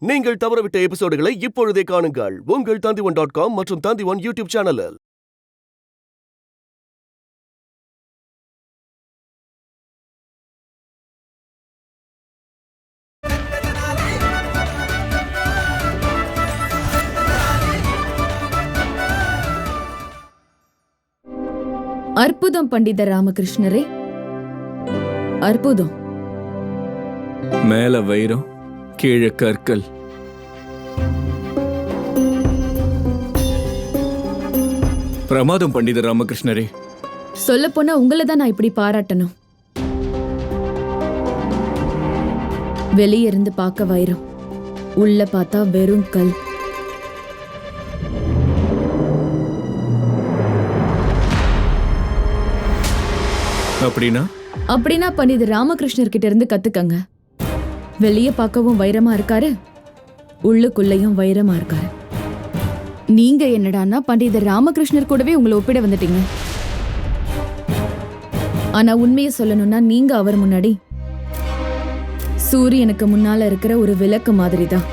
நீங்கள் தவறவிட்ட எபிசோடுகளை இப்பொழுதே காணுங்கள் உங்கள் Tandivan.com மற்றும் Tandivan யூடியூப் சேனலில். அற்புதம் பண்டித ராமகிருஷ்ணரே, அற்புதம். மேல வைரம், கீழே கற்கள். பிரமாதம் பண்டித ராமகிருஷ்ணரே. சொல்ல போனா உங்களை தான் நான் இப்படி பாராட்டணும். வெளியே இருந்து பார்க்க வைரம், உள்ள பார்த்தா வெறும் கல். அப்படின்னா பண்டித ராமகிருஷ்ணர் கிட்ட இருந்து கத்துக்கங்க. வெளியே பார்க்கவும் வைரமா இருக்காரு, உள்ளுக்குள்ளையும் வைரமா இருக்காரு. நீங்க என்னடான்னா பண்டிதர் ராமகிருஷ்ணர் கூடவே உங்களை ஒப்பிட வந்துட்டீங்க. ஆனா உண்மையை சொல்லணும்னா நீங்க அவர் முன்னாடி சூரியனுக்கு முன்னால இருக்கிற ஒரு விளக்கு மாதிரி தான்.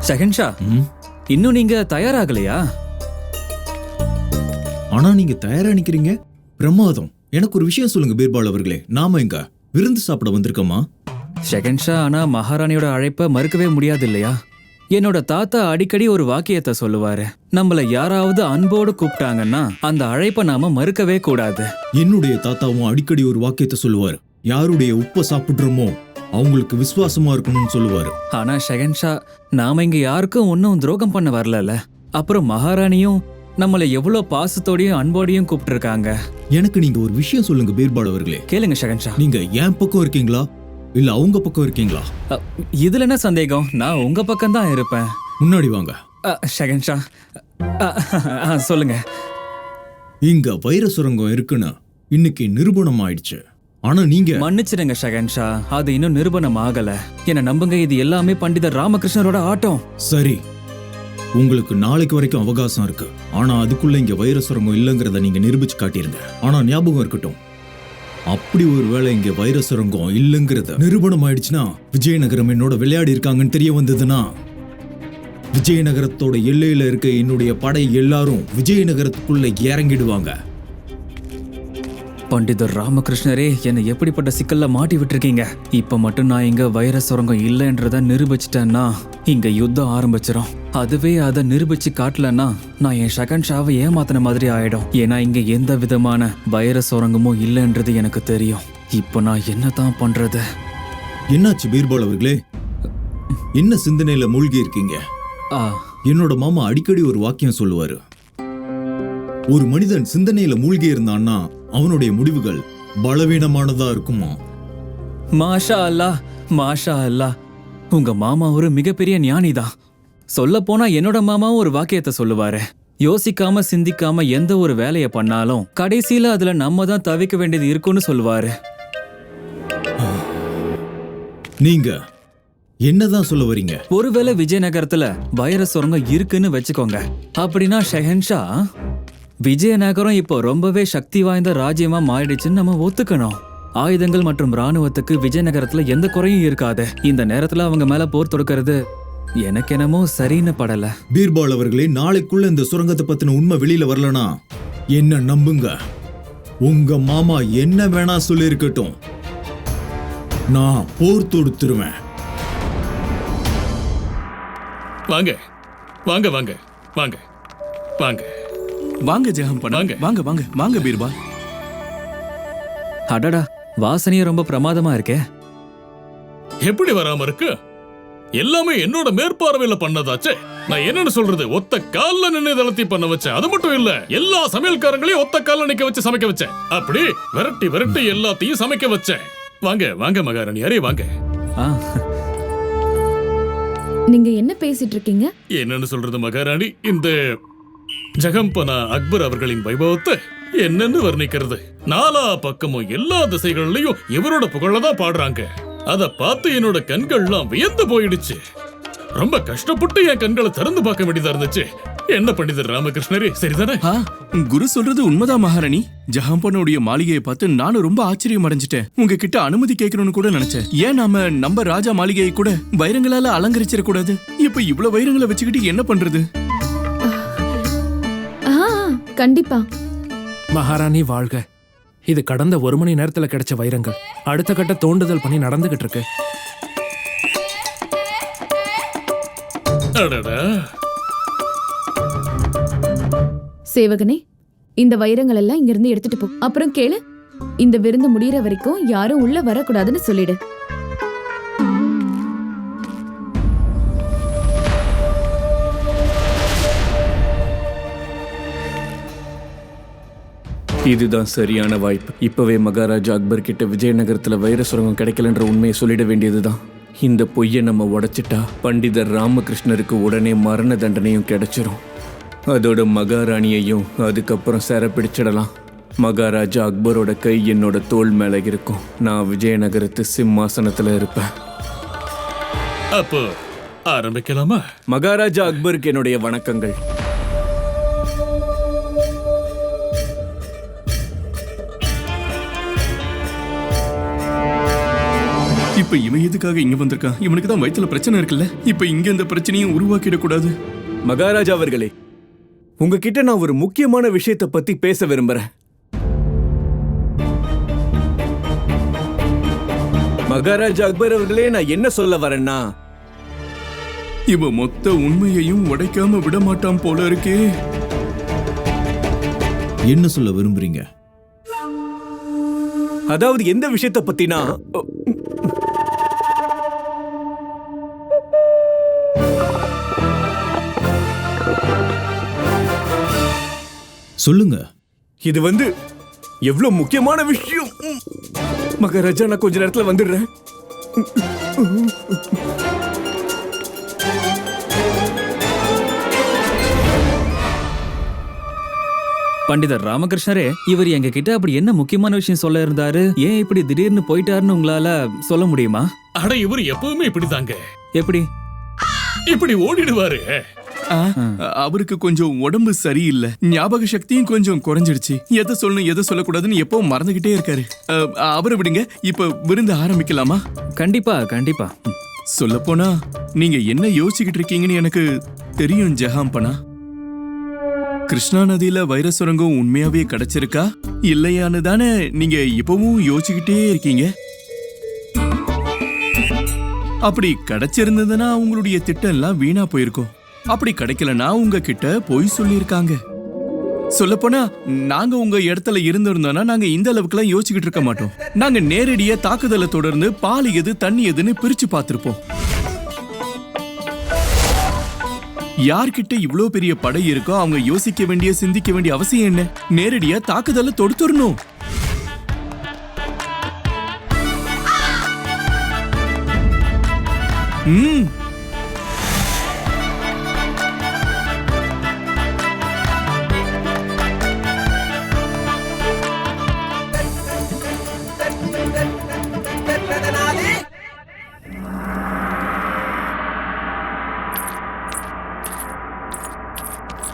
ஷஹன்ஷா, இன்னும் நீங்க தயாராகலையா? ஆனா நீங்க தயாரா நிக்கிறீங்க. பிரமாதம். எனக்கு ஒரு விஷயம் சொல்லுங்க பீர்பால் அவர்களே, நாம இங்க விருந்து சாப்பிட வந்திருக்கோமா? ஷஹன்ஷா, ஆனா மகாராணியோட அழைப்ப மறுக்கவே முடியாது இல்லையா? என்னோட தாத்தா அடிக்கடி ஒரு வாக்கியத்தை சொல்லுவாரு, நம்மள யாராவது அன்போடு கூப்பிட்டாங்கன்னா அந்த அழைப்பை நாம மறுக்கவே கூடாது. என்னுடைய தாத்தாவும் அடிக்கடி ஒரு வாக்கியத்தை சொல்லுவாரு, யாருடைய உப்பை சாப்பிடுறோமோ அவங்களுக்கு விசுவாசமா இருக்கணும்னு சொல்லுவாரு. ஆனா ஷஹன்ஷா, நாம இங்க யாருக்கும் ஒன்னும் துரோகம் பண்ண வரல. அப்புறம் மகாராணியும் நம்மள எவ்வளவு பாசத்தோடையும் அன்போடையும் கூப்பிட்டு இருக்காங்க. எனக்கு நீங்க ஒரு விஷயம் சொல்லுங்க பீர்பால் அவர்களே. கேளுங்க ஷஹன்ஷா. நீங்க என் பக்கம் இருக்கீங்களா இல்ல அவங்க பக்கம் இருக்கீங்களா? இதுல என்ன சந்தேகம், நான் உங்க பக்கம் தான் இருப்பேன். முன்னாடி வாங்க. ஷஹன்ஷா, சொல்லுங்க. இங்க வைர சுரங்கம் இருக்குன்னு இன்னைக்கு நிரூபணம் ஆயிடுச்சு. ஆனா நீங்க மன்னிச்சிடுங்க ஷஹன்ஷா, அது இன்னும் நிரூபணம் ஆகல. என்ன நம்புங்க, இது எல்லாமே பண்டிதர் ராமகிருஷ்ணரோட ஆட்டம். சரி, உங்களுக்கு நாளைக்கு வரைக்கும் அவகாசம் இருக்கு. ஆனா அதுக்குள்ள இங்க வைர சுரங்கம் இல்லைங்கிறத நீங்க நிரூபிச்சு காட்டிருங்க. ஆனா ஞாபகம் இருக்கட்டும், அப்படி ஒரு வேளை இங்க வைர சுரங்கம் இல்லைங்கிறத நிரூபணம் ஆயிடுச்சுன்னா, விஜயநகரம் என்னோட விளையாடி இருக்காங்கன்னு தெரிய வந்ததுன்னா, விஜயநகரத்தோட எல்லையில இருக்க என்னுடைய படை எல்லாரும் விஜயநகரத்துக்குள்ள இறங்கிடுவாங்க. பண்டிதர் ராமகிருஷ்ணரே, என்னை எப்படிப்பட்ட சிக்கல்ல மாட்டி விட்டுருக்கீங்க. இப்ப மட்டும் நான் இங்க வைர சுரங்கம் இல்லைன்றத நிரூபிச்சிட்டேன்னா இங்க யுத்தம் ஆரம்பிச்சிடும். அதுவே அதை நிரூபிச்சு காட்டலன்னா நான் என் ஷஹன்ஷாவை ஏமாத்தின மாதிரி ஆயிடும். ஏன்னா இங்க எந்த விதமான வைர சுரங்கமும் இல்லைன்றது எனக்கு தெரியும். இப்போ நான் என்னதான் பண்றது? என்னாச்சு பீர்பால் அவர்களே, என்ன சிந்தனையில மூழ்கி இருக்கீங்க? என்னோட மாமா அடிக்கடி ஒரு வாக்கியம் சொல்லுவாரு, ஒரு மனிதன் சிந்தனையில மூழ்கி இருந்தான்னா அவனுடைய முடிவுகள் பலவீனமானதா இருக்குமா. மாஷா அல்லாஹ், மாஷா அல்லாஹ். உங்க மாமா ஒரு மிகப்பெரிய ஞானிதான். சொல்ல போனா என்னோட மாமாவும் ஒரு வாக்கியத்தை சொல்லுவாரு, யோசிக்காம சிந்திக்காம எந்த ஒரு வேலையை பண்ணாலும் கடைசியில அதுல நம்ம தான் தவிக்க வேண்டியது இருக்குன்னு சொல்லுவாரு. நீங்க என்னதான் சொல்ல வரீங்க? ஒருவேளை விஜயநகரத்துல வைர சுரங்கம் இருக்குன்னு வச்சுக்கோங்க. அப்படின்னா ஷஹன்ஷா, விஜயநகரம் இப்போ ரொம்பவே சக்தி வாய்ந்த ராஜ்யமா மாறிடுச்சுன்னு நம்ம ஒத்துக்கணும். ஆயுதங்கள் மற்றும் ராணுவத்துக்கு விஜயநகரத்துல எந்த குறையும் இருக்காது. இந்த நேரத்துல அவங்க மேல போர் தொடுக்கிறது எனக்கு என்னமோ சரின்னு படல. பீர்பால் அவர்களே, நாளைக்குள்ள இந்த சுரங்கத்தை பத்தின உண்மை வெளியில வரலனா என்ன நம்புங்க, உங்க மாமா என்ன வேணா சொல்லி இருக்கட்டும், நான் போர் தொடுத்துருவேன். வாங்க வாங்க வாங்க வாங்க வாங்க வாங்க ஜெகம் பண்ண, வாங்க வாங்க வாங்க பீர்பால். அடடா, வாசனையே ரொம்ப பிரமாதமா இருக்கே. எப்படி வராம இருக்கு? எல்லாமே என்னோட மேற்பார்வையில பண்ணதாச்சே. நான் என்னன்னு சொல்றது, ஒத்த கால்ல நின்று தளர்த்தி பண்ண வச்சேன். அது மட்டும் இல்ல, எல்லா சமையல்காரங்களையும் ஒத்த கால்ல நிக்க வச்சு சமைக்க வச்சேன். அப்படி விரட்டி விரட்டி எல்லாத்தையும் சமைக்க வச்சேன். வாங்க வாங்க மகாராணி, அரே வாங்க. நீங்க என்ன பேசிட்டு இருக்கீங்க? என்னன்னு சொல்றது மகாராணி, இந்த ஜகம்பனா அக்பர் அவர்களின் வைபவத்தை என்னன்னு வர்ணிக்கிறது. நாலா பக்கமும் எல்லா திசைகள்லயும் இவரோட புகழதான் பாடுறாங்க. அத பார்த்து என்னோட கண்கள்லாம் வியந்து போயிடுச்சு. ரொம்ப கஷ்டப்பட்டு என் கண்களை திறந்து பார்க்க வேண்டியதா இருந்துச்சு. என்ன பண்டிதர் ராமகிருஷ்ணரே, சரிதானே? குரு சொல்றது உண்மைதான் மகாராணி. ஜஹாம்பனுடைய மாளிகையை பார்த்து நானும் ரொம்ப ஆச்சரியம் அடைஞ்சிட்டேன். உங்ககிட்ட அனுமதி கேட்கணும்னு கூட நினைச்சேன். ஏன் நம்ம ராஜா மாளிகையை கூட வைரங்களால அலங்கரிச்சிட கூடாது? இப்ப இவ்வளவு வைரங்களை வச்சுக்கிட்டு என்ன பண்றது? கண்டிப்பா. மகாராணி வாழ்க. இது கடந்த 1 மணி நேரத்துல கிடைச்ச வைரங்கள். அடுத்த கட்ட தோண்டுதல் பணி நடந்துகிட்டு இருக்கு. சேவகனே, இந்த வைரங்கள் எல்லாம் இங்க இருந்து எடுத்துட்டு போ. அப்புறம் கேளு, இந்த விருந்து முடியற வரைக்கும் யாரும் உள்ள வரக்கூடாதுன்னு சொல்லிடு. இதுதான் சரியான வாய்ப்பு. இப்பவே மகாராஜா அக்பர் கிட்ட விஜயநகரத்துல வைர சுரங்கம் கிடைக்கலன்ற உண்மையை சொல்லிட வேண்டியதுதான். இந்த பொய்யை நம்ம உடைச்சிட்டா பண்டிதர் ராமகிருஷ்ணருக்கு உடனே மரண தண்டனையும் கிடைச்சிரும். அதோட மகாராணியையும் அதுக்கப்புறம் சிறைப்பிடிச்சிடலாம். மகாராஜா அக்பரோட கை என்னோட தோள் மேல இருக்கும். நான் விஜயநகரத்து சிம்மாசனத்துல இருப்பேன். அப்போ ஆரம்பிக்கலாமா? மகாராஜா அக்பருக்கு என்னுடைய வணக்கங்கள். இப்ப இவன் எதுக்காக இங்க வந்திருக்கான்? இவனுக்கு தான் வயித்துல பிரச்சனை இருக்குல்ல. இப்ப இங்க இந்த பிரச்சனையும் உருவாக்கிடக்கூடாது. மகாராஜா அவர்களே, உங்ககிட்ட நான் ஒரு முக்கியமான விஷயத்தை பத்தி பேச விரும்புறேன். மகாராஜா அக்பர் அவர்களே, நான் என்ன சொல்ல வரேன்னா, இவன் மொத்த உண்மையையும் உடைக்காம விட மாட்டான் போல இருக்கே. என்ன சொல்ல விரும்புறீங்க? அதாவது எந்த விஷயத்தை பத்தினா, சொல்லுங்க. இது எவ்வளவு முக்கியமான விஷயம். மகாராஜா, நான் கொஞ்ச நேரத்துல வந்துடுறேன். பண்டிதர் ராமகிருஷ்ணரே, இவர் எங்க கிட்ட அப்படி என்ன முக்கியமான விஷயம் சொல்ல இருந்தாரு? ஏன் இப்படி திடீர்னு போயிட்டாருன்னு உங்களால சொல்ல முடியுமா? அட, இவர் எப்பவுமே இப்படிதாங்க. எப்படி? இப்படி ஓடிடுவாரு. அவருக்கு கொஞ்சம் உடம்பு சரியில்லை. ஞாபக சக்தியும் கொஞ்சம் குறைஞ்சிடுச்சு. எதை சொல்லணும் எதை சொல்லக்கூடாதுன்னு எப்பவும் மறந்துகிட்டே இருக்காரு. அவரை விடுங்க. இப்ப விருந்து ஆரம்பிக்கலாமா? கண்டிப்பா கண்டிப்பா. சொல்லப்போனா நீங்க என்ன யோசிச்சுக்கிட்டு இருக்கீங்கன்னு எனக்கு தெரியும் ஜஹாம்பனா. கிருஷ்ணா நதியில வைர சுரங்கம் உண்மையாவே கிடைச்சிருக்கா இல்லையான்னு தானே நீங்க இப்பவும் யோசிச்சுக்கிட்டே இருக்கீங்க. அப்படி கிடைச்சிருந்ததுன்னா உங்களுடைய திட்டம் எல்லாம் வீணா போயிருக்கும். அப்படி கிடைக்கலனா உங்ககிட்ட பொய் சொல்லியிருக்காங்க. சொல்லப்போனா நாங்க உங்க இடத்துல இருந்திருந்தோம்னா நாங்க இந்த அளவுக்குலாம் யோசிச்சுக்கிட்டு இருக்க மாட்டோம். நாங்க நேரடியா தாக்குதலை தொடர்ந்து பால் எது தண்ணி எதுன்னு பிரிச்சு பார்த்திருப்போம். யார்கிட்ட இவ்ளோ பெரிய படை இருக்கோ அவங்க யோசிக்க வேண்டிய சிந்திக்க வேண்டிய அவசியம் என்ன? நேரடியா தாக்குதலை தொடுத்துறணும்.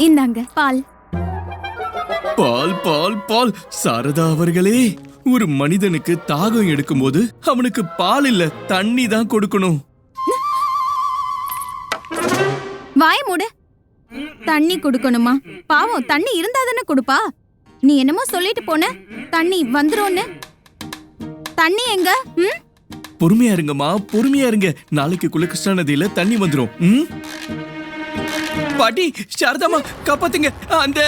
இந்தாங்க பால். பால் பால் பால். சாரதா அவர்களே, ஒரு மனிதனுக்கு தாகம் எடுக்கும்போது அவனுக்கு பால் இல்ல தண்ணி தான் கொடுக்கணும். வாய மூடு. தண்ணி கொடுக்கணுமா? பாவம், தண்ணி இருந்தா தானே கொடுப்பா. நீ என்னமோ சொல்லிட்டு போன, தண்ணி வந்துரும்னு. தண்ணி எங்க? பொறுமையா இருங்கம்மா, பொறுமையா இருங்க. நாளைக்கு கிருஷ்ணா நதியில தண்ணி வந்துரும். பாட்டி, சாரதாமா, காப்பாத்துங்க. அந்த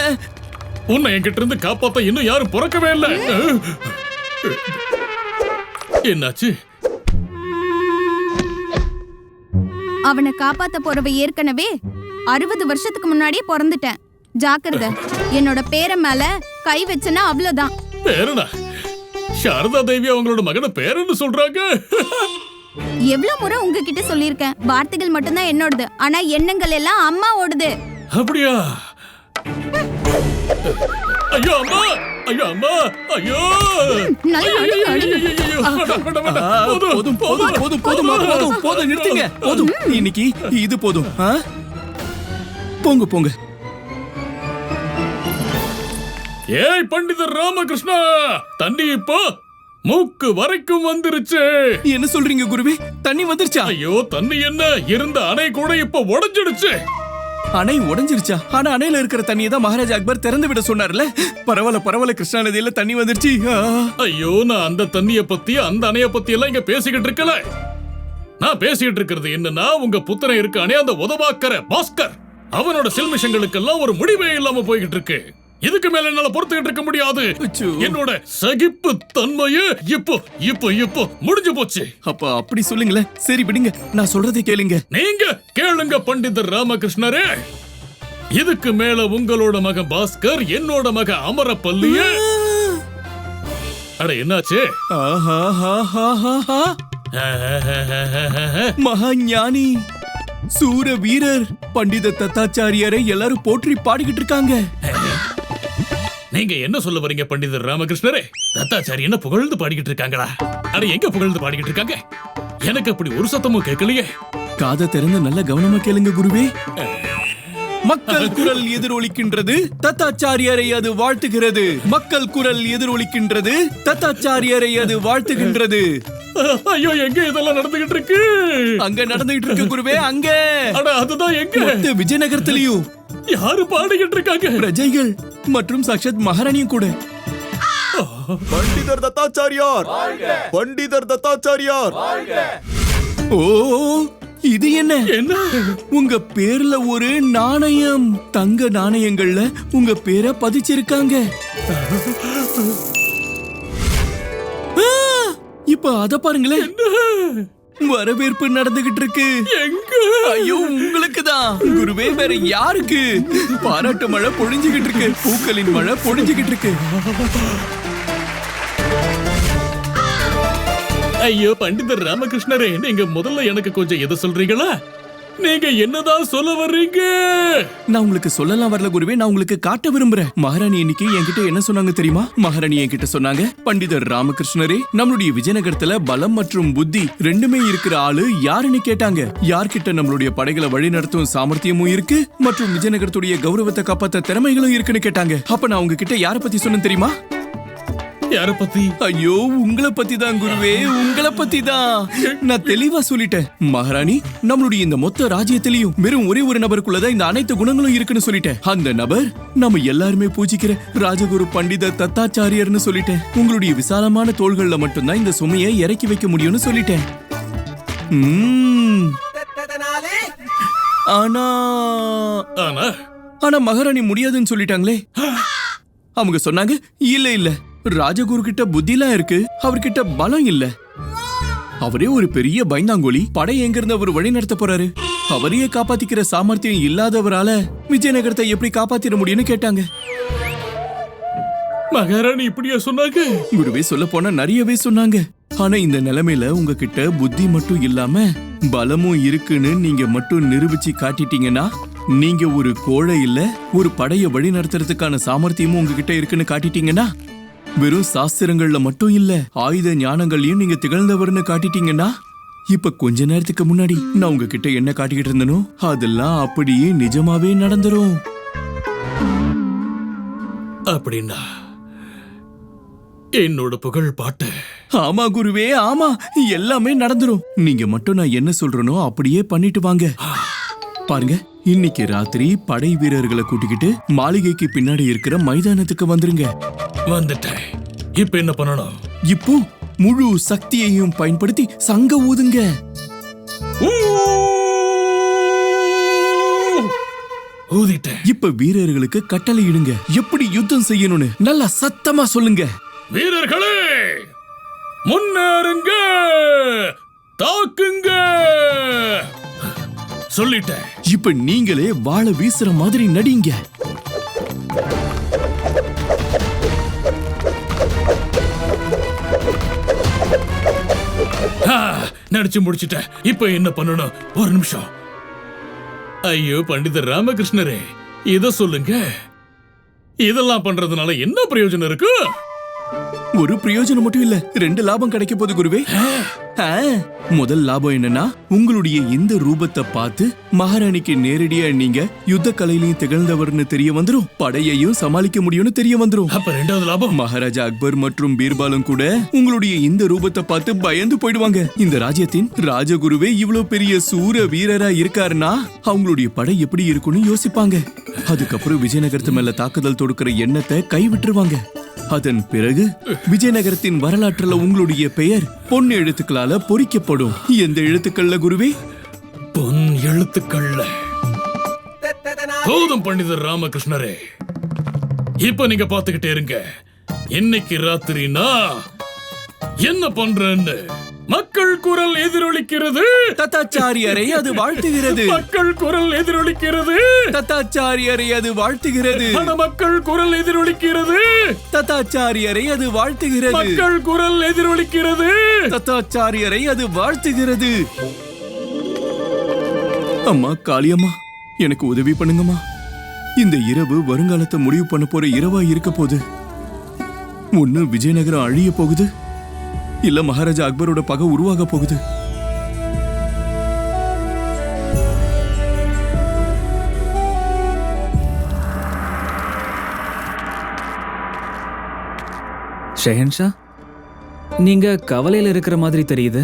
உன்னை என்கிட்ட இருந்து காப்பாத்த இன்னும் யாரும் பிறக்கவே இல்லை. என்னாச்சு? அவனை காப்பாத்த போறவ ஏற்கனவே 60 வருஷத்துக்கு முன்னாடியே பிறந்துட்டேன். ஜாக்கிரதை, என்னோட பேரை மேல கை வச்சனா அவ்வளவுதான். பேரனா? சாரதா தேவி அவங்களோட மகன பேரன்னு சொல்றாங்க. எவ்வளவு முறை உங்ககிட்ட சொல்லியிருக்கேன், வார்த்தைகள் மட்டும்தான் என்னோடது, ஆனா எண்ணங்கள் எல்லாம் அம்மாவோடது. அப்படியா? ஐயோ அம்மா! ஐயோ அம்மா ஐயோ நல்லா அழுங்க, அழுங்க. ஐயோ, வேண்டாம், வேண்டாம், வேண்டாம். போதும் போதும் போதும் போதும் போதும் போதும் நிறுத்துங்க போதும் இன்னைக்கு இது போதும் போங்க போங்க. ஏய் பண்டிதர் ராமகிருஷ்ணா, தண்ணி இப்போ மூக்கு வரைக்கும் வந்துருச்சு. என்ன சொல்றீங்க குருவே? தண்ணி வந்துருச்சா? ஐயோ தண்ணி என்ன, இருந்த அணை கூட இப்ப உடைஞ்சிடுச்சு. அணை உடைஞ்சிருச்சா? ஆனா அணையில இருக்கிற தண்ணியை தான் மகாராஜா அக்பர் திறந்து விட சொன்னார்ல. பரவாயில்ல பரவாயில்ல, கிருஷ்ணா நதியில தண்ணி வந்துருச்சு. ஐயோ நான் அந்த தண்ணிய பத்தி அந்த அணைய பத்தி எல்லாம் இங்க பேசிக்கிட்டு இருக்கல. நான் பேசிக்கிட்டு இருக்கிறது என்னன்னா, உங்க புத்திரன் இருக்கானே அந்த உதவாக்கற பாஸ்கர், அவனோட சில்மிஷங்களுக்கெல்லாம் ஒரு முடிவே இல்லாம போய்கிட்டு இருக்கு. இதுக்கு மேல என்னால பொறுத்துக்கிட்டு இருக்க முடியாது. என்னோட சகிப்பு தன்மையே இப்போ இப்போ இப்போ முடிஞ்சு போச்சு. அப்ப அப்படி சொல்லுங்களேன். சரி விடுங்க, நான் சொல்றதை கேளுங்க. நீங்க கேளுங்க பண்டிதர் ராமகிருஷ்ணரே. இதுக்கு மேல உங்களோட மகன் பாஸ்கர், என்னோட மகன் அமரப்பள்ளிய. அட என்னாச்சு? மகா ஞானி சூர வீரர் பண்டித தத்தாச்சாரியாரை எல்லாரும் போற்றி பாடிக்கிட்டு இருக்காங்க. நீங்க என்ன சொல்ல வரீங்க பண்டிதர் ராமகிருஷ்ணரே? தத்தாச்சாரி என்ன புகழ்ந்து பாடிக்கிட்டு இருக்காங்களா? அட எங்க புகழ்ந்து பாடிக்கிட்டு இருக்காங்க? எனக்கு அப்படி ஒரு சத்தமும் கேட்கலையே. காதை திறந்து நல்ல கவனமா கேளுங்க குருவே. மக்கள் குரல் எதிரொலிக்கின்றது, தத்தாச்சாரியாரை அது வாழ்த்துகிறது. மக்கள் குரல் எதிரொலிக்கின்றது, தத்தாச்சாரியாரை அது வாழ்த்துகின்றது. ஐயோ எங்க இதெல்லாம் நடந்துகிட்டு இருக்கு? அங்க நடந்துகிட்டு இருக்கு குருவே, அங்க. அட அதுதான் எங்க? விஜயநகரத்திலையும். யாரு பாடிக்கிட்டு இருக்காங்க? பிரஜைகள் மற்றும் சாக்ஷாத் மகாராணியும் கூட. பண்டிதர் தத்தாச்சாரியார், பண்டிதர் தத்தாச்சாரியார். ஓ இது என்ன? என்ன? உங்க பேர்ல ஒரு நாணயம், தங்க நாணயங்கள்ல உங்க பேரை பதிச்சிருக்காங்க. இப்ப அத பாருங்களேன், வரவேற்பு நடந்துகிட்டு இருக்கு. ஐயோ உங்களுக்கு தான் குருவே, வேற யாருக்கு? பாராட்டு மழை பொழிஞ்சுகிட்டு இருக்கு, பூக்களின் மழை பொழிஞ்சுகிட்டு இருக்கு. ஐயோ பண்டிதர் ராமகிருஷ்ணரே, நீங்க முதல்ல எனக்கு கொஞ்சம் எதை சொல்றீங்களா? நீங்க என்னதான் சொல்ல வர்றீங்க? நான் உங்களுக்கு சொல்லலாம் வரல குருவே, நான் உங்களுக்கு காட்ட விரும்புறேன். மகாராணி இன்னைக்கு என்கிட்ட என்ன சொன்னாங்க தெரியுமா? மகாராணி என்கிட்ட சொன்னாங்க, பண்டிதர் ராமகிருஷ்ணரே, நம்மளுடைய விஜயநகரத்துல பலம் மற்றும் புத்தி ரெண்டுமே இருக்கிற ஆளு யாருன்னு கேட்டாங்க. யார்கிட்ட நம்மளுடைய படைகளை வழி நடத்தும் சாமர்த்தியமும் இருக்கு மற்றும் விஜயநகரத்துடைய கௌரவத்தை காப்பாத்த திறமைகளும் இருக்குன்னு கேட்டாங்க. அப்ப நான் உங்ககிட்ட யார பத்தி சொன்னேன் தெரியுமா? யார பத்தி? ஐயோ உங்களை பத்தி தான் குருவே, உங்களை பத்தி தான். நான் தெளிவா சொல்லிட்டேன். மகாராணி, நம்மளுடைய இந்த மொத்த ராஜ்யத்திலையும் வெறும் ஒரே ஒரு நபருக்குள்ளதான் இந்த அனைத்து குணங்களும் இருக்குன்னு சொல்லிட்டேன். அந்த நபர் நம்ம எல்லாருமே பூஜிக்கிற ராஜகுரு பண்டித தத்தாச்சாரியர்னு சொல்லிட்டேன். உங்களுடைய விசாலமான தோள்கள்ல மட்டும்தான் இந்த சுமையை இறக்கி வைக்க முடியும்னு சொல்லிட்டேன். ஆனா ஆனா மகாராணி முடியாதுன்னு சொல்லிட்டாங்களே. அவங்க சொன்னாங்க, இல்ல இல்ல, ராஜகுரு கிட்ட புத்திலாம் இருக்கு, அவர்கிட்ட பலம் இல்ல. அவரே ஒரு பெரிய பயந்தாங்கோலி, படை எங்க இருந்து அவர் வழி நடத்த போறாரு? அவரையே காப்பாத்திக்கிற சாமர்த்தியம் இல்லாதவரால விஜயநகரத்தை எப்படி காப்பாத்திட முடியும்னு கேட்டாங்க. மகாராணி இப்படியா சொன்னாங்க? குருவே, சொல்ல போனா நிறையவே சொன்னாங்க. ஆனா இந்த நிலைமையில உங்ககிட்ட புத்தி மட்டும் இல்லாம பலமும் இருக்குன்னு நீங்க மட்டும் நிரூபிச்சு காட்டிட்டீங்கன்னா, நீங்க ஒரு கோழை இல்ல, ஒரு படையை வழி நடத்துறதுக்கான சாமர்த்தியமும் உங்ககிட்ட இருக்குன்னு காட்டிட்டீங்கன்னா, வெறும் சாஸ்திரங்கள்ல மட்டும் இல்ல ஆயுத ஞானங்களையும் நீங்க திகழ்ந்தவர்னு காட்டிட்டீங்கன்னா, இப்ப கொஞ்ச நேரத்துக்கு முன்னாடி நான் உங்ககிட்ட என்ன காட்டிக்கிட்டு இருந்தனோ அதெல்லாம் அப்படியே நிஜமாவே நடந்துரும். அப்படின்னா என்னோட புகழ் பாட்டு? ஆமா குருவே, ஆமா, எல்லாமே நடந்துரும். நீங்க மட்டும் நான் என்ன சொல்றனோ அப்படியே பண்ணிட்டு வாங்க. பாருங்க, இன்னைக்கு ராத்திரி படை வீரர்களை கூட்டிக்கிட்டு மாளிகைக்கு பின்னாடி இருக்கிற மைதானத்துக்கு வந்துருங்க. வந்துட்டேன். இப்ப என்ன பண்ணணும்? இப்போ முழு சக்தியையும் பயன்படுத்தி சங்க ஊதுங்க. ஊதிட்டேன். இப்ப வீரர்களுக்கு கட்டளை இடுங்க, எப்படி யுத்தம் செய்யணும்னு நல்லா சத்தமா சொல்லுங்க. வீரர்களே, முன்னேறுங்க, தாக்குங்க சொல்லிட்டேன். இப்ப நீங்களே வாளை வீசுற மாதிரி நடிங்க. நடிச்சு முடிச்சிட்டேன். இப்ப என்ன பண்ணணும்? ஒரு நிமிஷம். ஐயோ பண்டிதர் ராமகிருஷ்ணரே, இத சொல்லுங்க. இதெல்லாம் பண்றதுனால என்ன பிரயோஜனம் இருக்கு? ஒரு பிரயோஜனம் மட்டும் இல்ல, 2 லாபம் கிடைக்க போகுது குருவே. முதல் லாபம் என்னன்னா, உங்களுடைய இந்த ரூபத்தை பார்த்து மகாராணிக்கு நேரடியா நீங்க யுத்த கலையிலையும் திகழ்ந்தவர்னு தெரிய வந்துரும், படையையும் சமாளிக்க முடியும்னு தெரிய வந்துரும். அப்ப 2வது லாபம், மகாராஜா அக்பர் மற்றும் பீர்பாலும் கூட உங்களுடைய இந்த ரூபத்தை பார்த்து பயந்து போயிடுவாங்க. இந்த ராஜ்யத்தின் ராஜகுருவே இவ்வளவு பெரிய சூர வீரரா இருக்காருன்னா அவங்களுடைய படை எப்படி இருக்கும்னு யோசிப்பாங்க. அதுக்கப்புறம் விஜயநகரத்து மேல தாக்குதல் தொடுக்கிற எண்ணத்தை கைவிட்டுருவாங்க. அதன் பிறகு விஜயநகரத்தின் வரலாற்றுல உங்களுடைய பெயர் பொன் எழுத்துக்களால பொறிக்கப்படும். எந்த எழுத்துக்கள்ல குருவே? பொன் எழுத்துக்கள்ல. போதும் பண்டிதர் ராமகிருஷ்ணரே, இப்ப நீங்க பாத்துக்கிட்டே இருங்க. இன்னைக்கு ராத்திரினா என்ன பண்றேன்னு மக்கள் குரல் எதிரொலிக்கிறது. தத்தாச்சாரியரை அது வாழ்த்துகிறது. மக்கள் குரல் எதிரொலிக்கிறது. தத்தாச்சாரியரை அது வாழ்த்துகிறது. மக்கள் குரல் எதிரொலிக்கிறது. தத்தாச்சாரியரை அது வாழ்த்துகிறது. மக்கள் குரல் எதிரொலிக்கிறது. தத்தாச்சாரியரை அது வாழ்த்துகிறது. அம்மா காளியம்மா, எனக்கு உதவி பண்ணுங்கம்மா. இந்த இரவு வருங்காலத்தை முடிவு பண்ண போற இரவா இருக்க போகுது. ஒண்ணு விஜயநகரம் அழிய போகுது, இல்ல மகாராஜா அக்பரோட பகை உருவாக போகுது. ஷெஹன்ஷா, நீங்க கவலையில இருக்கிற மாதிரி தெரியுது.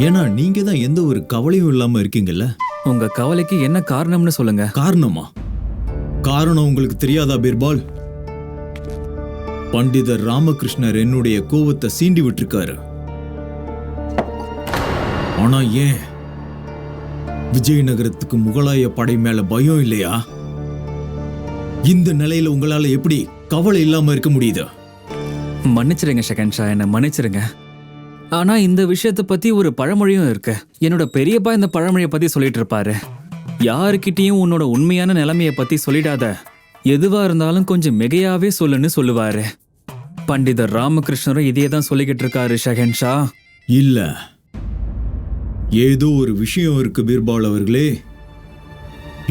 ஏன்னா நீங்க தான் எந்த ஒரு கவலையும் இல்லாம இருக்கீங்கல்ல. உங்க கவலைக்கு என்ன காரணம்னு சொல்லுங்க. காரணமா? காரணம் உங்களுக்கு தெரியாதா பீர்பால்? பண்டிதர் ராமகிருஷ்ணர் என்னுடைய கோவத்தை சீண்டி விட்டுருக்காரு. ஆனா ஏன் விஜயநகரத்துக்கு முகலாய படை மேல பயம் இல்லையா? இந்த நிலையில உங்களால எப்படி கவலை இல்லாம இருக்க முடியுது? மன்னிச்சிருங்க ஷெஹன்ஷா, என்ன மன்னிச்சிருங்க. ஆனா இந்த விஷயத்தை பத்தி ஒரு பழமொழியும் இருக்கு. என்னோட பெரியப்பா இந்த பழமொழியை பத்தி சொல்லிட்டு இருப்பாரு. யாருக்கிட்டையும் உன்னோட உண்மையான நிலைமையை பத்தி சொல்லிடாத, எதுவா இருந்தாலும் கொஞ்சம் மிகையாவே சொல்லுன்னு சொல்லுவாரு. பண்டிதர் ராமகிருஷ்ணரும் இதே தான் சொல்லிக்கிட்டு இருக்காரு ஷெஹன்ஷா. இல்ல, ஏதோ ஒரு விஷயம் இருக்கு பீர்பால் அவர்களே.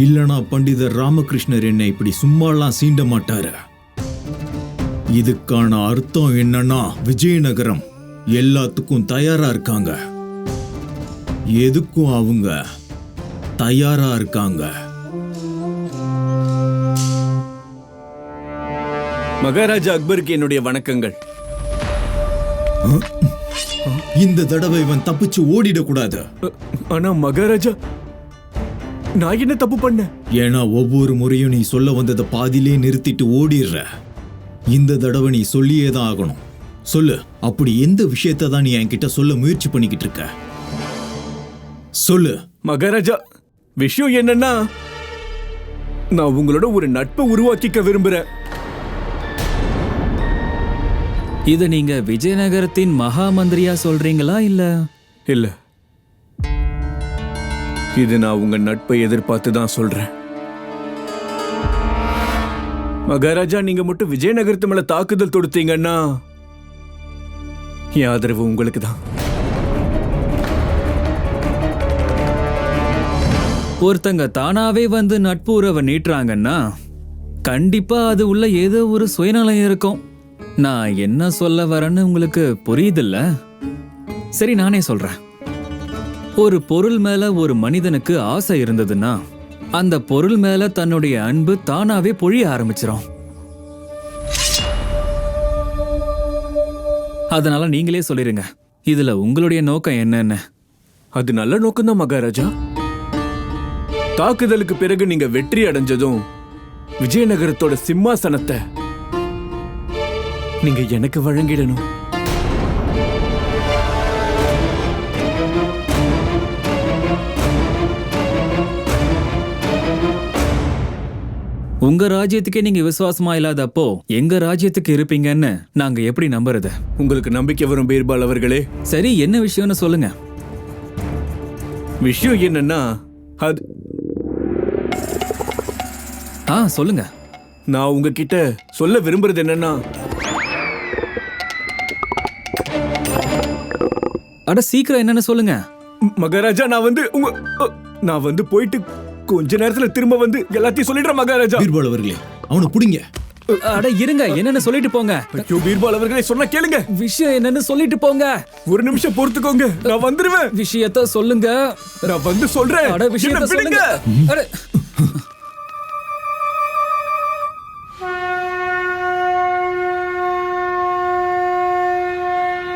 இல்லனா பண்டிதர் ராமகிருஷ்ணர் என்னை இப்படி சும்மாலாம் சீண்ட மாட்டாரு. இதுக்கான அர்த்தம் என்னன்னா, விஜயநகரம் எல்லாத்துக்கும் தயாரா இருக்காங்க. எதுக்கும் அவங்க தயாரா இருக்காங்க. மகாராஜா அக்பருக்கு என்னுடைய வணக்கங்கள். இந்த தடவை இவன் தப்பிச்சு ஓடிடக்கூடாது. ஆனா மகாராஜா, நான் என்ன தப்பு பண்ண? ஏன்னா ஒவ்வொரு முறையும் நீ சொல்ல வந்ததை பாதியிலே நிறுத்திட்டு ஓடிடுற. இந்த தடவை நீ சொல்லியே தான் ஆகணும். சொல்லு, அப்படி எந்த விஷயத்தை தான் நீ என்கிட்ட சொல்ல முயற்சி பண்ணிக்கிட்டு இருக்க? சொல்லு. மகாராஜா, விஷயம் என்னன்னா, நான் உங்களோட ஒரு நட்பை உருவாக்கிக்க விரும்புறேன். இது நீங்க விஜயநகரத்தின் மகா மந்திரியா சொல்றீங்களா இல்ல? இல்ல, இது நான் உங்க நட்பை எதிர்பார்த்து தான் சொல்றேன். மகாராஜா, நீங்க மட்டும் விஜயநகரத்து மேல தாக்குதல் தொடுத்தீங்கன்னா என் ஆதரவு உங்களுக்கு தான். ஒருத்தங்க தானாவே வந்து நட்பு உறவை நீட்டுறாங்கன்னா கண்டிப்பா அது உள்ள ஏதோ ஒரு சுயநலம் இருக்கும். நான் என்ன சொல்ல வரேன்னு உங்களுக்கு புரியுதில்ல? சரி, நானே சொல்றேன். ஒரு பொருள் மேல ஒரு மனிதனுக்கு ஆசை இருந்ததுன்னா அந்த பொருள் மேல தன்னுடைய அன்பு தானாவே பொழிய ஆரம்பிச்சிடும். அதனால நீங்களே சொல்லிருங்க, இதுல உங்களுடைய நோக்கம் என்னன்னு. அது நல்ல நோக்கம்தான் மகாராஜா. தாக்குதலுக்கு பிறகு நீங்க வெற்றி அடைஞ்சதும் விஜயநகரத்தோட சிம்மாசனத்தை நீங்க எனக்கு வழங்கிடணும். உங்க ராஜ்யத்துக்கே நீங்க விசுவாசமா இல்லாதப்போ எங்க ராஜ்யத்துக்கு இருப்பீங்கன்னு நாங்க எப்படி நம்புறது? உங்களுக்கு நம்பிக்கை வரும் பீர்பால் அவர்களே. சரி, என்ன விஷயம்னு சொல்லுங்க. விஷயம் என்னன்னா, அது சொல்லுங்க. நான் உங்ககிட்ட சொல்ல விரும்புறது என்னன்னா, அட சீக்கிரம் என்னன்னு சொல்லுங்க. மகாராஜா, நான் வந்து போயிட்டு கொஞ்ச நேரத்துல திரும்ப வந்து எல்லாத்தையும் சொல்லிடுற மகாராஜா. பீர்பால் அவர்களே, அவனை புடிங்க. அட இருங்க, என்னன்னு சொல்லிட்டு போங்க. ஐயோ பீர்பால் அவர்களே, சொன்னா கேளுங்க. விஷயம் என்னன்னு சொல்லிட்டு போங்க. ஒரு நிமிஷம் பொறுத்துக்கோங்க, நான் வந்துருவேன். விஷயத்த சொல்லுங்க. நான் வந்து சொல்றேன். அட விஷயத்த என்னை சொல்லுங்க. விடுங்க. அட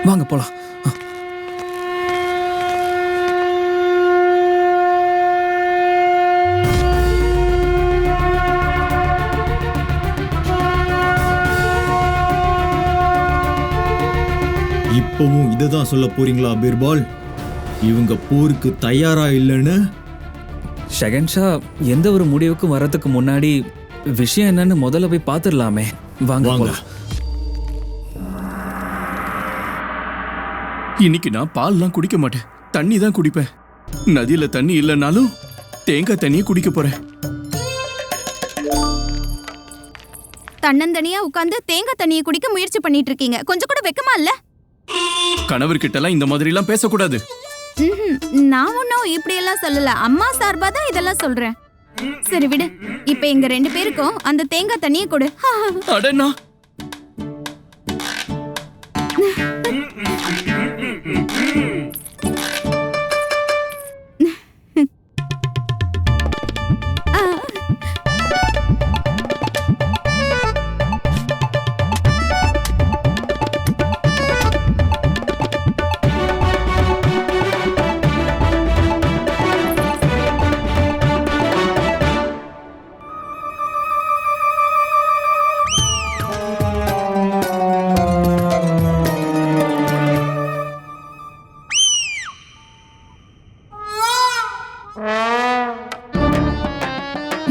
வாங்க போலாம். இப்பவும் இததான் சொல்ல போறீங்களா பீர்பால்? இவங்க போருக்கு தயாரா இல்லைன்னு? ஷெகன்ஷா, எந்த ஒரு முடிவுக்கும் வர்றதுக்கு முன்னாடி விஷயம் என்னன்னு முதல்ல போய் பார்த்துடலாமே. வாங்க வாங்க. போலாம். இன்னைக்கு நான் பால்லாம் குடிக்க மாட்டேன், தண்ணி தான் குடிப்பேன். நதியில தண்ணி இல்லைனாலும் தேங்காய் தண்ணியை குடிக்க போறேன். தன்னந்தனியா உட்கார்ந்து தேங்காய் தண்ணியை குடிக்க முயற்சி பண்ணிட்டு இருக்கீங்க. கொஞ்சம் கூட வெக்கமா இல்ல? கணவர்கிட்ட எல்லாம் இந்த மாதிரி எல்லாம் பேசக்கூடாது. நான் ஒன்னும் இப்படி எல்லாம் சொல்லல. அம்மா சார்பா தான் இதெல்லாம் சொல்றேன். சரி விடு. இப்ப எங்க 2 பேருக்கும் அந்த தேங்காய் தண்ணியை கொடு. அடனா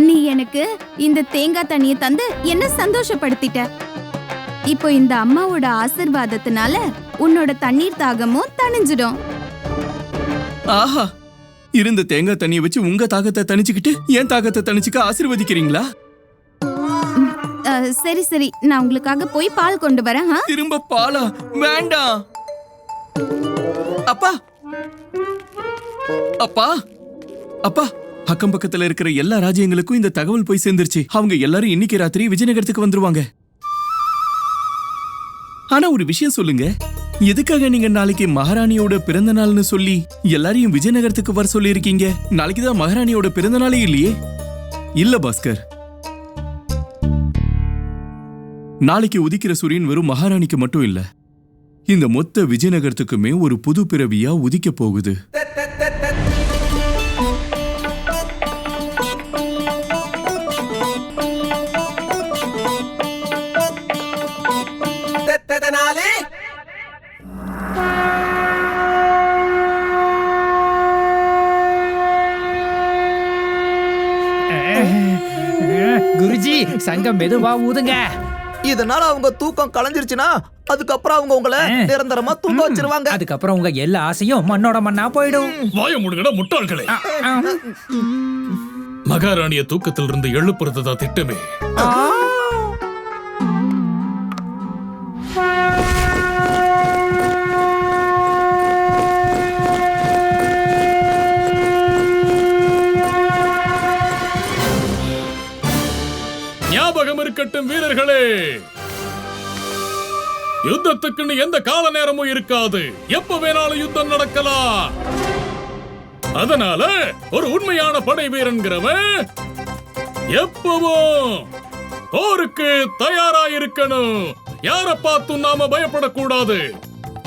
நீ எனக்கு இந்த தேங்காய் தண்ணியை தந்து என்ன சந்தோஷப்படுத்திட்ட. இப்போ இந்த அம்மாவோட ஆசீர்வாதத்தினால உன்னோட தண்ணீர் தாகமும் தணிஞ்சிடும். ஆஹா, இருந்த தேங்காய் தண்ணியை வச்சு உங்க தாகத்தை தணிச்சுக்கிட்டு என் தாகத்தை தணிச்சுக்க ஆசீர்வதிக்கிறீங்களா? சரி சரி, நான் உங்களுக்காக போய் பால் கொண்டு வரேன். திரும்ப பாலா? வேண்டாம். அப்பா அப்பா அப்பா, அக்கம் பக்கத்துல இருக்கிற எல்லா ராஜ்யங்களுக்கும் இந்த தகவல் போய் சேர்ந்துருச்சு. அவங்க எல்லாரும் இன்னைக்கு ராத்திரி விஜயநகரத்துக்கு வந்துருவாங்க. ஆனா ஒரு விஷயம் சொல்லுங்க, எதுக்காக நீங்க நாளைக்கு மகாராணியோட பிறந்த நாள்னு சொல்லி எல்லாரையும் விஜயநகரத்துக்கு வர சொல்லி இருக்கீங்க? நாளைக்குதான் மகாராணியோட பிறந்த நாளே இல்லையே. இல்ல பாஸ்கர், நாளைக்கு உதிக்கிற சூரியன் வெறும் மகாராணிக்கு மட்டும் இல்ல, இந்த மொத்த விஜயநகரத்துக்குமே ஒரு புது பிறவியா உதிக்க போகுது. குருஜி, சங்கம் மெதுவா ஊதுங்க. இதனால அவங்க தூக்கம் கலைஞ்சிருச்சுன்னா அதுக்கப்புறம் அவங்க உங்களை நிரந்தரமா தூங்க வச்சிருவாங்க. அதுக்கப்புறம் உங்க எல்லா ஆசையும் மண்ணோட மண்ணா போயிடும். வாய முடுங்கடா முட்டாள்களே. மகாராணிய தூக்கத்திலிருந்து எழுப்புறதுதா திட்டமே. ஞாபகம் இருக்கட்டும் வீரர்களே, யுத்தத்துக்குன்னு எந்த கால நேரமும் இருக்காது. எப்ப வேணாலும் யுத்தம் நடக்கலாம். அதனால ஒரு உண்மையான படை வீரன்கிறவன் எப்பவும் போருக்கு தயாரா இருக்கணும். யார பார்த்தும் நாம பயப்படக்கூடாது.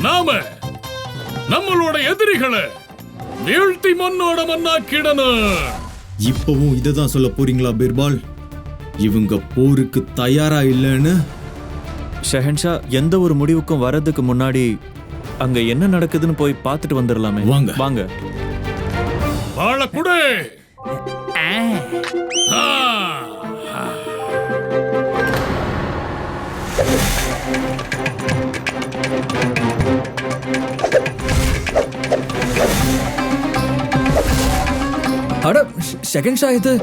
நாம நம்மளோட எதிரிகளை வீழ்த்தி மண்ணோட மண்ணாக்கிடணும். இப்பவும் இததான் சொல்ல போறீங்களா பீர்பால்? இவங்க போருக்கு தயாரா இல்லைன்னு? ஷெஹன்ஷா, எந்த ஒரு முடிவுக்கும் வர்றதுக்கு முன்னாடி அங்க என்ன நடக்குதுன்னு போய் பார்த்துட்டு வந்துடலாமே. வாங்க வாங்க. வாழக்குடு. அட ஷெகன்ஷா, இது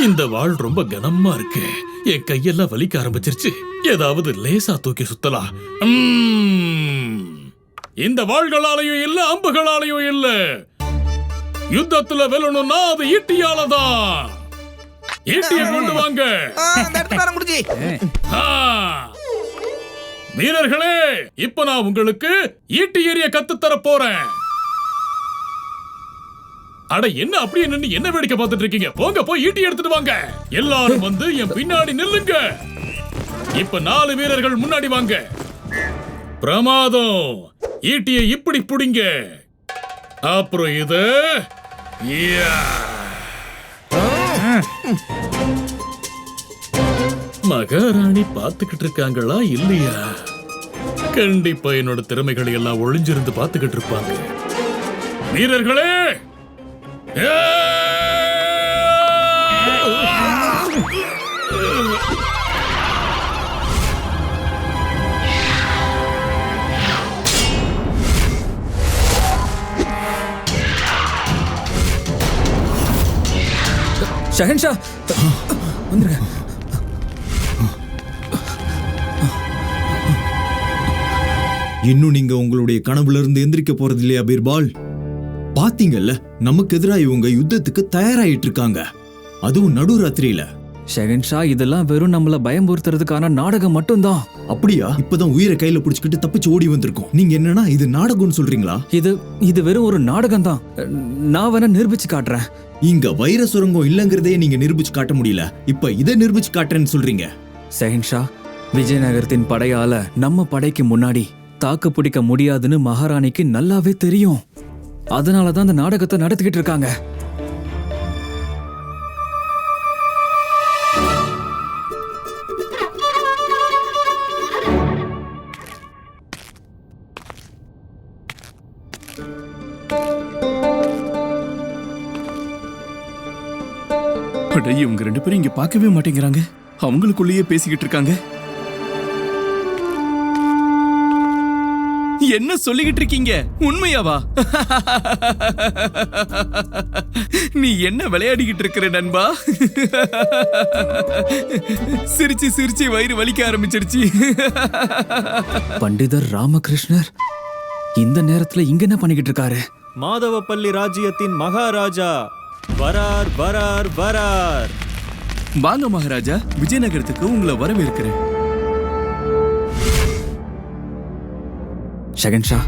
இந்த வாள் ரொம்ப கனமா இருக்கு. என் கையெல்லாம் வலிக்க ஆரம்பிச்சிருச்சு. ஏதாவது லேசா தூக்கி சுத்தலாம். இந்த வாள்களாலையும் இல்ல, அம்புகளாலையும் இல்ல. யுத்தத்துல வெல்லணும்னா அது ஈட்டியாலதான். ஈட்டியை கொண்டு வாங்க. வீரர்களே, இப்ப நான் உங்களுக்கு ஈட்டி எறிய கத்துத்தர போறேன். அட என்ன அப்படியே நின்னு என்ன வேடிக்கை பார்த்துட்டு இருக்கீங்க? போங்க, போய் ஈட்டி எடுத்துட்டு வாங்க. எல்லாரும் வந்து என் பின்னாடி நில்லுங்க. இப்ப 4 வீரர்கள் முன்னாடி வாங்க. பிரமாதம். ஈட்டியை இப்படி புடிங்க. அப்புறம் இது மகாராணி பாத்துக்கிட்டு இருக்காங்களா இல்லையா? கண்டிப்பா என்னோட திறமைகளை எல்லாம் ஒளிஞ்சிருந்து பாத்துக்கிட்டு இருப்பாங்க. வீரர்களே, ஷஹன்ஷா வந்துருங்க. இன்னும் நீங்க உங்களுடைய கனவுல இருந்து எந்திரிக்க போறது இல்லையா பீர்பால்? பாத்தீங்கல்ல, நமக்கு எதிராக இவங்க யுத்தத்துக்கு தயாராயிட்டு இருக்காங்க, அதுவும் நடுராத்திரியில. ஷஹன்ஷா, இதெல்லாம் வெறும் நம்மள பயம்புறுத்துறதுக்கான நாடகம் மட்டும்தான். அப்படியா? இப்பதான் உயிரை கையில புடிச்சுக்கிட்டு தப்பிச்சு ஓடி வந்திருக்கோம். நீங்க என்னன்னா இது நாடகம்னு சொல்றீங்களா? இது வெறும் ஒரு நாடகம் தான். நான் வேணா நிரூபிச்சு காட்டுறேன். இங்க வைர சுரங்கம் இல்லங்கிறதே நீங்க நிரூபிச்சு காட்ட முடியல, இப்ப இதை நிரூபிச்சு காட்டுறேன்னு சொல்றீங்க. ஷஹன்ஷா, விஜயநகரத்தின் படையால நம்ம படைக்கு முன்னாடி தாக்கு பிடிக்க முடியாதுன்னு மகாராணிக்கு நல்லாவே தெரியும். அதனாலதான் அந்த நாடகத்தை நடத்திக்கிட்டு இருக்காங்க. இவங்க 2 பேரும் இங்க பார்க்கவே மாட்டேங்கிறாங்க. அவங்களுக்குள்ளேயே பேசிக்கிட்டு இருக்காங்க. என்ன சொல்லிக்கிட்டு இருக்கீங்க? உண்மையாவா? நீ என்ன விளையாடிக்கிட்டு இருக்கிற நண்பா? சிரிச்சு சிரிச்சு வயிறு வலிக்க ஆரம்பிச்சிருச்சு. பண்டிதர் ராமகிருஷ்ணர் இந்த நேரத்துல இங்க என்ன பண்ணிக்கிட்டு இருக்காரு? மாதவப்பள்ளி ராஜ்யத்தின் மகாராஜா வரார் வரார் வரார். வாங்க மகாராஜா, விஜயநகரத்துக்கு உங்களை வரவேற்கிறேன். ஷகன்ஷா,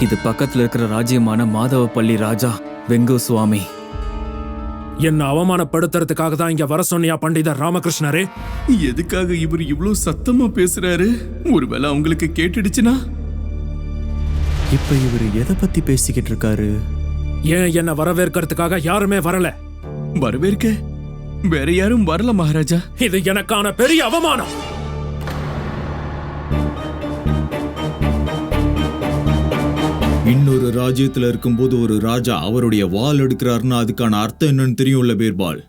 இது பக்கத்துல இருக்கிற ராஜ்யமான மாதவப்பள்ளி ராஜா வெங்கு சுவாமி. என்ன அவமானப்படுத்துறதுக்காக தான் இங்க வர சொன்னியா பண்டிதர் ராமகிருஷ்ணரே? எதுக்காக இவர் இவ்வளவு சத்தமா பேசுறாரு? ஒருவேளை அவங்களுக்கு கேட்டுடுச்சுன்னா? இப்ப இவர் எதை பத்தி பேசிக்கிட்டு இருக்காரு? ஏன் என்ன வரவேற்கிறதுக்காக யாருமே வரல? வரவேற்க வேற யாரும் வரல மகாராஜா. இது எனக்கான பெரிய அவமானம். இன்னொரு ராஜ்யத்துல இருக்கும்போது ஒரு ராஜா அவருடைய வாள் எடுக்கிறாருன்னா அதுக்கான அர்த்தம் என்னன்னு தெரியும்ல பீர்பால்?